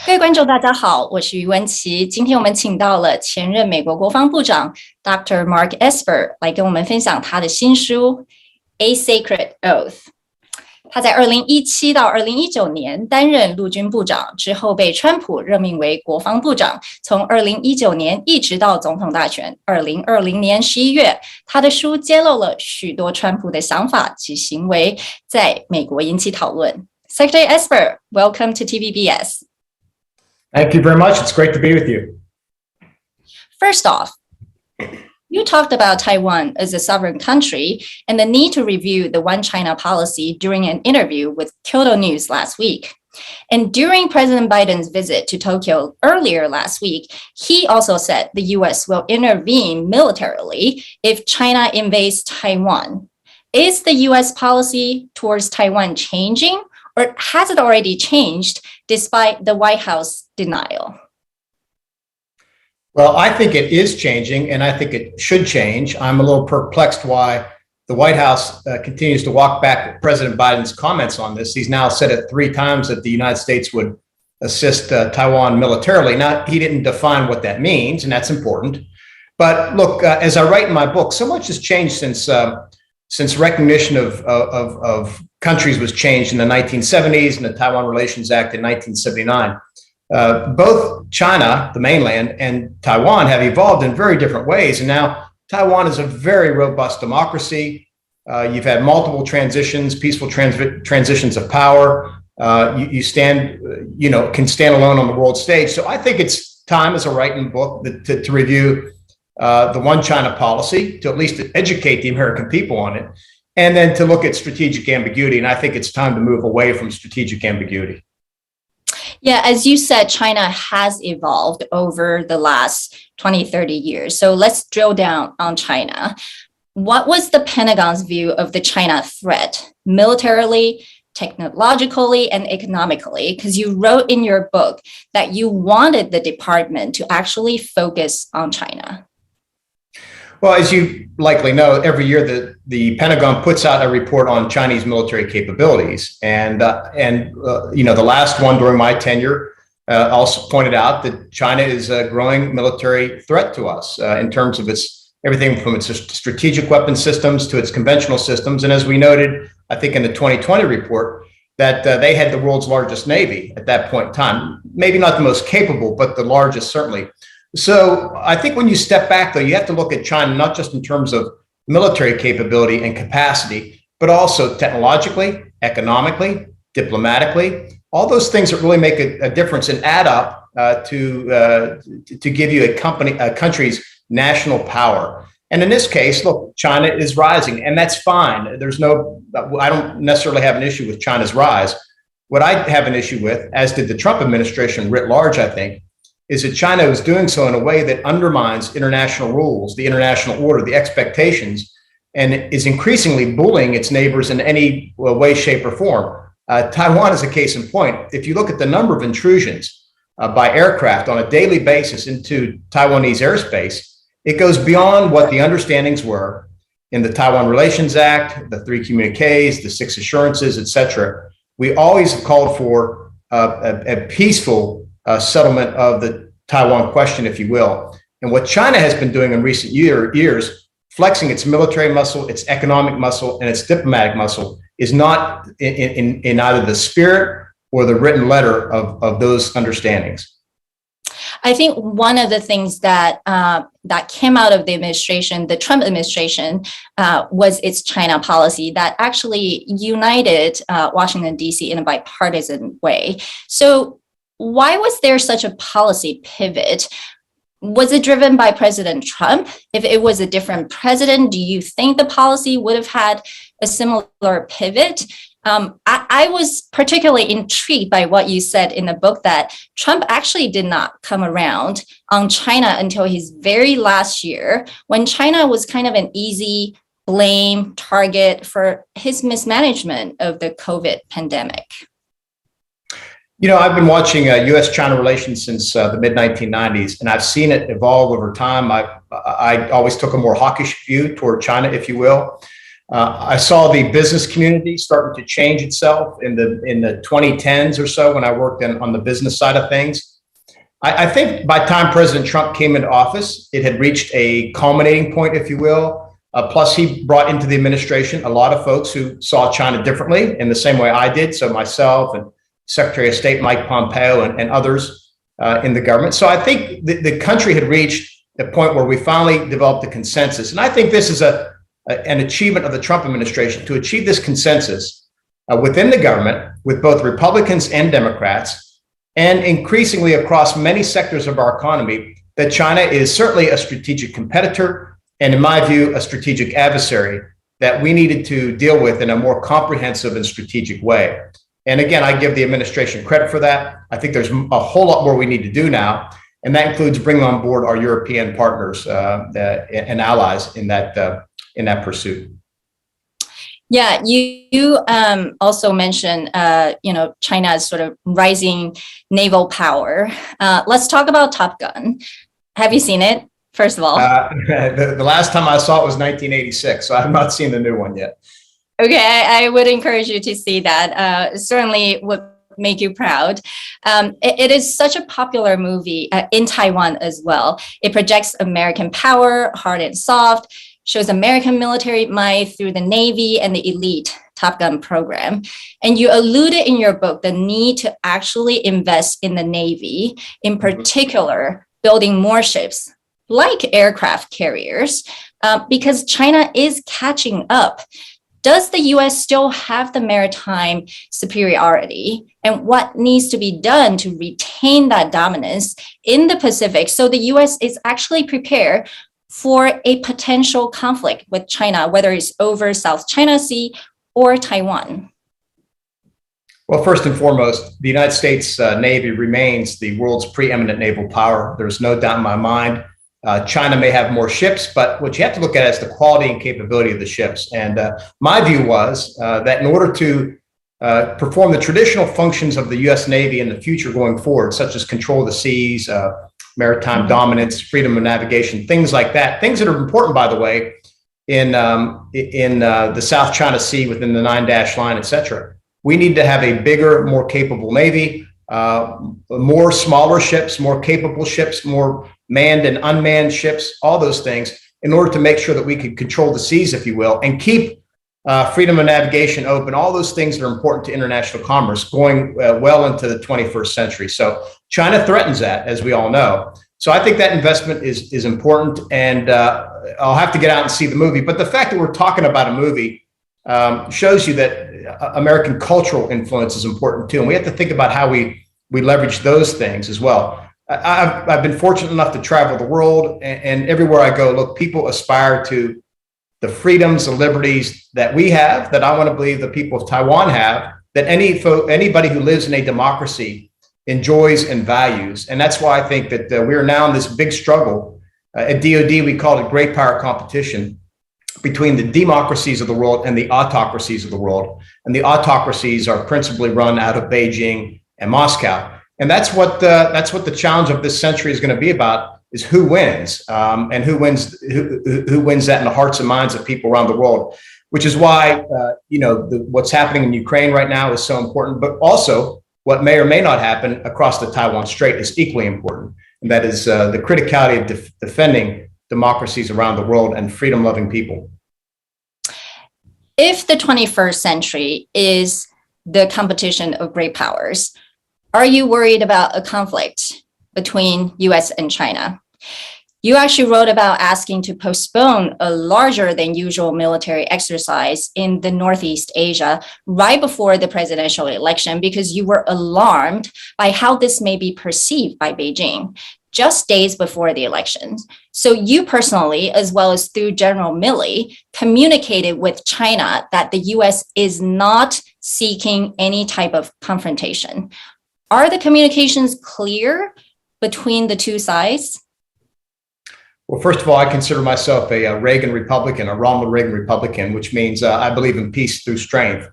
各位观众，大家好，我是于文琪。今天我们请到了前任美国国防部长 Dr. Mark Esper 来跟我们分享他的新书《A Sacred Oath》。他在2017到2019年担任陆军部长，之后被川普任命为国防部长，从2019年一直到总统大选2020年11月，他的书揭露了许多川普的想法及行为，在美国引起讨论。Secretary Esper, welcome to TVBS. Thank you very much. It's great to be with you. First off, you talked about Taiwan as a sovereign country and the need to review the One China policy during an interview with Kyodo News last week. And during President Biden's visit to Tokyo earlier last week, he also said the US will intervene militarily if China invades Taiwan. Is the US policy towards Taiwan changing, or has it already changed despite the White House denial? Well, I think it is changing, and I think it should change. I'm a little perplexed why the White House continues to walk back President Biden's comments on this. He's now said it 3 times that the United States would assist Taiwan militarily. Now, he didn't define what that means, and that's important. But look, as I write in my book, so much has changed since recognition of countries was changed in the 1970s and the Taiwan Relations Act in 1979. Both China, the mainland, and Taiwan have evolved in very different ways. And now Taiwan is a very robust democracy. You've had multiple transitions, peaceful transitions of power. You can stand alone on the world stage. So I think it's time, as I write in the book, to review the One China policy, to at least educate the American people on it, and then to look at strategic ambiguity. And I think it's time to move away from strategic ambiguity. Yeah, as you said, China has evolved over the last 20, 30 years. So let's drill down on China. What was the Pentagon's view of the China threat, militarily, technologically, and economically? Because you wrote in your book that you wanted the department to actually focus on China. Well, as you likely know, every year the Pentagon puts out a report on Chinese military capabilities, and the last one during my tenure also pointed out that China is a growing military threat to us in terms of everything from its strategic weapon systems to its conventional systems. And as we noted, I think in the 2020 report, that they had the world's largest Navy at that point in time. Maybe not the most capable, but the largest certainly. So I think when you step back, though, you have to look at China not just in terms of military capability and capacity, but also technologically, economically, diplomatically, all those things that really make a difference and add up to give you a country's national power. And in this case, look, China is rising, and that's fine. I don't necessarily have an issue with China's rise. What I have an issue with, as did the Trump administration writ large, I think, is that China is doing so in a way that undermines international rules, the international order, the expectations, and is increasingly bullying its neighbors in any way, shape, or form. Taiwan is a case in point. If you look at the number of intrusions by aircraft on a daily basis into Taiwanese airspace, it goes beyond what the understandings were in the Taiwan Relations Act, the 3 communiques, the 6 assurances, et cetera. We always have called for a peaceful settlement of the Taiwan question, if you will. And what China has been doing in recent years, flexing its military muscle, its economic muscle, and its diplomatic muscle, is not in either the spirit or the written letter of those understandings. I think one of the things that came out of the administration, the Trump administration, was its China policy that actually united Washington, D.C. in a bipartisan way. So why was there such a policy pivot? Was it driven by President Trump? If it was a different president, do you think the policy would have had a similar pivot? I was particularly intrigued by what you said in the book that Trump actually did not come around on China until his very last year, when China was kind of an easy blame target for his mismanagement of the COVID pandemic. You know, I've been watching U.S.-China relations since the mid-1990s, and I've seen it evolve over time. I always took a more hawkish view toward China, if you will. I saw the business community starting to change itself in the 2010s or so when I worked on the business side of things. I think by the time President Trump came into office, it had reached a culminating point, if you will. Plus, he brought into the administration a lot of folks who saw China differently in the same way I did. So myself and Secretary of State Mike Pompeo and others in the government. So I think the country had reached the point where we finally developed a consensus. And I think this is an achievement of the Trump administration to achieve this consensus within the government with both Republicans and Democrats, and increasingly across many sectors of our economy, that China is certainly a strategic competitor, and in my view, a strategic adversary that we needed to deal with in a more comprehensive and strategic way. And again, I give the administration credit for that. I think there's a whole lot more we need to do now, and that includes bringing on board our European partners and allies in that pursuit. Yeah, you also mentioned, China's sort of rising naval power. Let's talk about Top Gun. Have you seen it? First of all, the last time I saw it was 1986, so I have not seen the new one yet. Okay, I would encourage you to see that. Certainly would make you proud. It is such a popular movie in Taiwan as well. It projects American power, hard and soft, shows American military might through the Navy and the elite Top Gun program. And you alluded in your book the need to actually invest in the Navy, in particular, building more ships like aircraft carriers, because China is catching up. Does the US still have the maritime superiority? And what needs to be done to retain that dominance in the Pacific so the US is actually prepared for a potential conflict with China, whether it's over South China Sea or Taiwan? Well, first and foremost, the United States Navy remains the world's preeminent naval power. There's no doubt in my mind. China may have more ships, but what you have to look at is the quality and capability of the ships. And my view was that in order to perform the traditional functions of the U.S. Navy in the future going forward, such as control of the seas, maritime dominance, freedom of navigation, things like that, things that are important, by the way, in the South China Sea within the 9-dash line, et cetera. We need to have a bigger, more capable Navy, more smaller ships, more capable ships, more manned and unmanned ships, all those things, in order to make sure that we could control the seas, if you will, and keep freedom of navigation open, all those things that are important to international commerce going well into the 21st century. So China threatens that, as we all know. So I think that investment is important, and I'll have to get out and see the movie. But the fact that we're talking about a movie shows you that American cultural influence is important too. And we have to think about how we leverage those things as well. I've been fortunate enough to travel the world, and everywhere I go, look, people aspire to the freedoms and liberties that we have, that I want to believe the people of Taiwan have, that anybody who lives in a democracy enjoys and values. And that's why I think that we are now in this big struggle. At DoD, we call it great power competition between the democracies of the world and the autocracies of the world. And the autocracies are principally run out of Beijing and Moscow. And that's what the challenge of this century is going to be about, is who wins, and who wins that in the hearts and minds of people around the world, which is why, what's happening in Ukraine right now is so important, but also what may or may not happen across the Taiwan Strait is equally important. And that is the criticality of defending democracies around the world and freedom-loving people. If the 21st century is the competition of great powers, are you worried about a conflict between US and China? You actually wrote about asking to postpone a larger than usual military exercise in the Northeast Asia right before the presidential election because you were alarmed by how this may be perceived by Beijing just days before the election. So you personally, as well as through General Milley, communicated with China that the US is not seeking any type of confrontation. Are the communications clear between the two sides? Well, first of all, I consider myself a Reagan Republican, a Ronald Reagan Republican, which means I believe in peace through strength.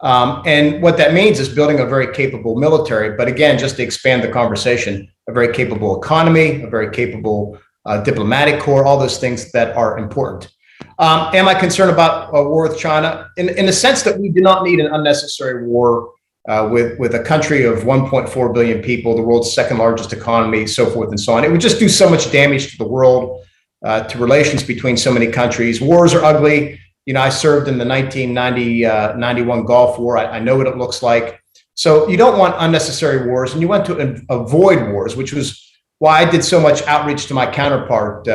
And what that means is building a very capable military. But again, just to expand the conversation, a very capable economy, a very capable diplomatic corps, all those things that are important. Am I concerned about a war with China? In the sense that we do not need an unnecessary war with a country of 1.4 billion people, the world's second largest economy, so forth and so on. It would just do so much damage to the world, to relations between so many countries. Wars are ugly. You know, I served in the 1990-91 Gulf War. I know what it looks like. So you don't want unnecessary wars, and you want to avoid wars, which was why I did so much outreach to my counterpart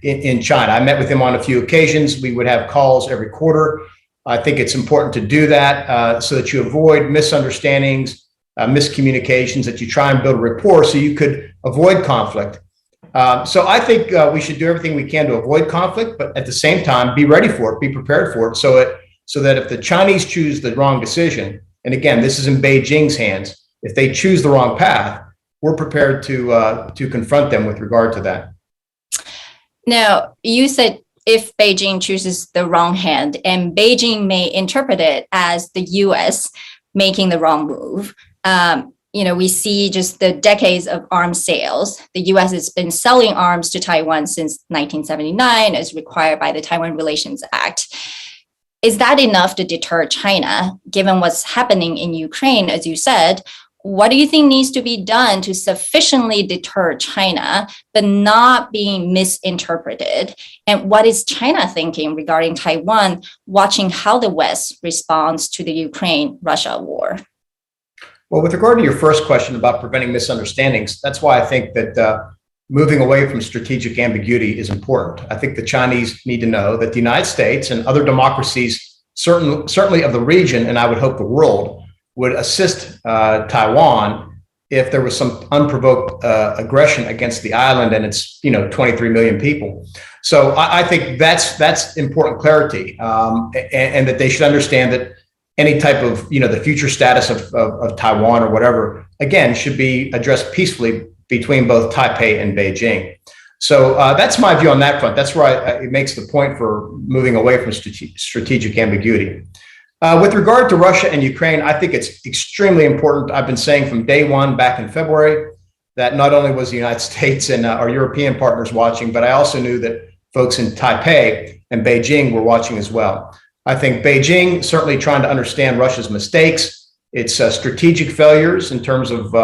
in China. I met with him on a few occasions. We would have calls every quarter. I think it's important to do that so that you avoid misunderstandings, miscommunications, that you try and build rapport so you could avoid conflict. So I think we should do everything we can to avoid conflict, but at the same time, be ready for it, be prepared for it, so that if the Chinese choose the wrong decision, and again, this is in Beijing's hands, if they choose the wrong path, we're prepared to confront them with regard to that. Now, you said if Beijing chooses the wrong hand, and Beijing may interpret it as the US making the wrong move. We see just the decades of arms sales. The US has been selling arms to Taiwan since 1979 as required by the Taiwan Relations Act. Is that enough to deter China, given what's happening in Ukraine, as you said? What do you think needs to be done to sufficiently deter China, but not being misinterpreted? And what is China thinking regarding Taiwan, watching how the West responds to the Ukraine-Russia war? Well, with regard to your first question about preventing misunderstandings, that's why I think that moving away from strategic ambiguity is important. I think the Chinese need to know that the United States and other democracies, certainly of the region, and I would hope the world, would assist Taiwan if there was some unprovoked aggression against the island and its 23 million people. So I think that's important clarity, and that they should understand that any type of the future status of Taiwan or whatever, again, should be addressed peacefully between both Taipei and Beijing. So that's my view on that front. That's where it makes the point for moving away from strategic ambiguity. With regard to Russia and Ukraine, I think it's extremely important. I've been saying from day one back in February that not only was the United States and our European partners watching, but I also knew that folks in Taipei and Beijing were watching as well. I think Beijing certainly trying to understand Russia's mistakes, its strategic failures in terms of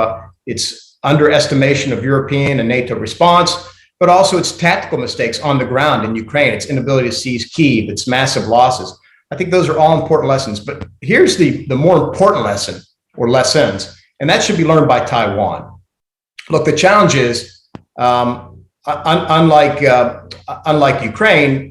its underestimation of European and NATO response, but also its tactical mistakes on the ground in Ukraine, its inability to seize Kyiv, its massive losses. I think those are all important lessons, but here's the more important lesson or lessons, and that should be learned by Taiwan. Look, the challenge is, unlike Ukraine,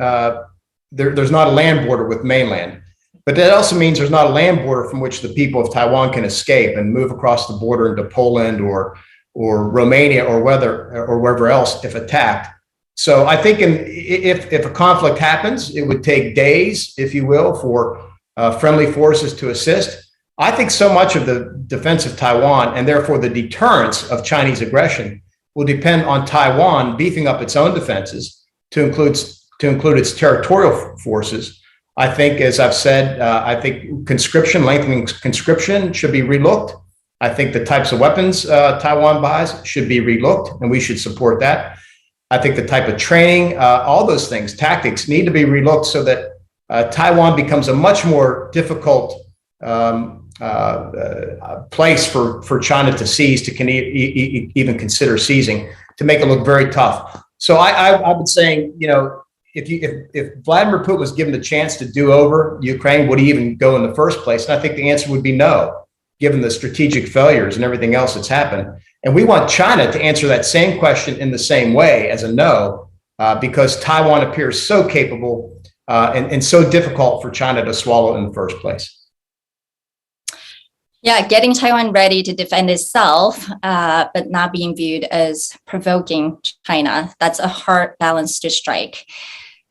there's not a land border with mainland, but that also means there's not a land border from which the people of Taiwan can escape and move across the border into Poland or Romania or wherever else if attacked. So I think if a conflict happens, it would take days, if you will, for friendly forces to assist. I think so much of the defense of Taiwan and therefore the deterrence of Chinese aggression will depend on Taiwan beefing up its own defenses to include its territorial forces. I think, as I've said, I think lengthening conscription should be relooked. I think the types of weapons Taiwan buys should be relooked, and we should support that. I think the type of training, all those things, tactics need to be relooked so that Taiwan becomes a much more difficult place for China to seize, to even consider seizing, to make it look very tough. So I've been saying, if Vladimir Putin was given the chance to do over Ukraine, would he even go in the first place? And I think the answer would be no, given the strategic failures and everything else that's happened. And we want China to answer that same question in the same way as a no, because Taiwan appears so capable and so difficult for China to swallow in the first place. Yeah, getting Taiwan ready to defend itself, but not being viewed as provoking China. That's a hard balance to strike.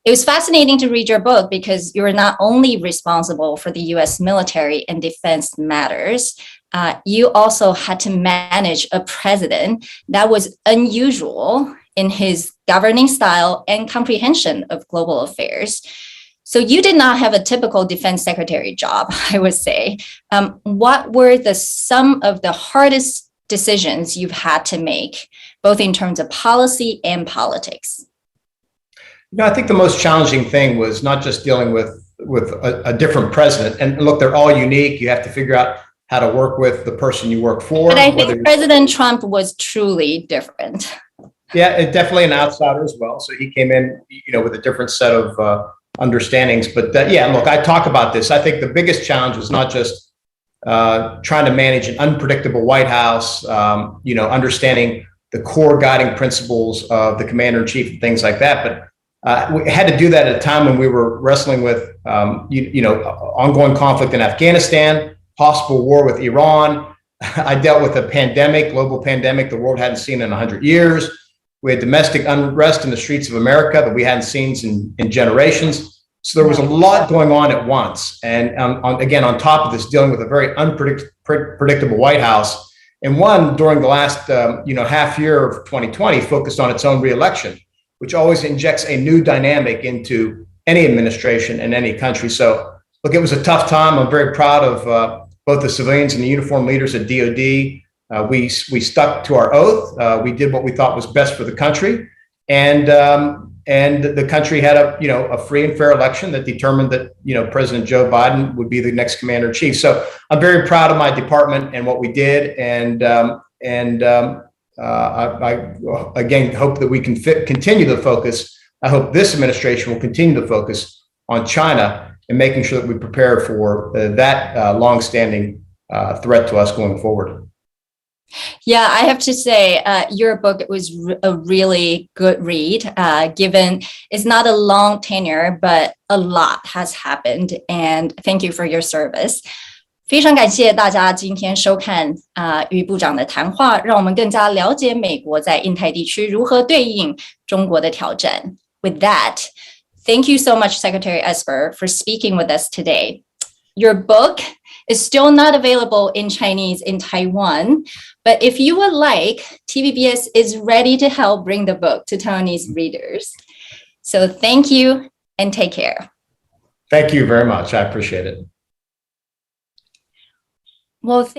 It was fascinating to read your book because you're not only responsible for the US military and defense matters, you also had to manage a president that was unusual in his governing style and comprehension of global affairs. So you did not have a typical defense secretary job, I would say. What were some of the hardest decisions you've had to make, both in terms of policy and politics? I think the most challenging thing was not just dealing with a different president. And look, they're all unique. You have to figure out how to work with the person you work for. But I think President Trump was truly different. Yeah, definitely an outsider as well. So he came in, with a different set of understandings. But yeah, look, I talk about this. I think the biggest challenge was not just trying to manage an unpredictable White House, understanding the core guiding principles of the commander-in-chief and things like that. But we had to do that at a time when we were wrestling with, ongoing conflict in Afghanistan, possible war with Iran. I dealt with a pandemic, global pandemic the world hadn't seen in 100 years. We had domestic unrest in the streets of America that we hadn't seen in generations. So there was a lot going on at once. And again, on top of this, dealing with a very unpredictable White House, and one during the last half year of 2020 focused on its own reelection, which always injects a new dynamic into any administration in any country. So look, it was a tough time. I'm very proud of both the civilians and the uniformed leaders at DOD. We stuck to our oath. We did what we thought was best for the country, and the country had a free and fair election that determined that President Joe Biden would be the next commander in chief. So I'm very proud of my department and what we did, and I again hope that we can continue the focus. I hope this administration will continue to focus on China and making sure that we prepare for that longstanding threat to us going forward. Yeah, I have to say, your book was a really good read, given it's not a long tenure, but a lot has happened. And thank you for your service. 非常感谢大家今天收看与部长的谈话，让我们更加了解美国在印太地区如何对应中国的挑战。With that, thank you so much, Secretary Esper, for speaking with us today. Your book is still not available in Chinese in Taiwan, but if you would like, TVBS is ready to help bring the book to Taiwanese readers. So thank you and take care. Thank you very much. I appreciate it. Well,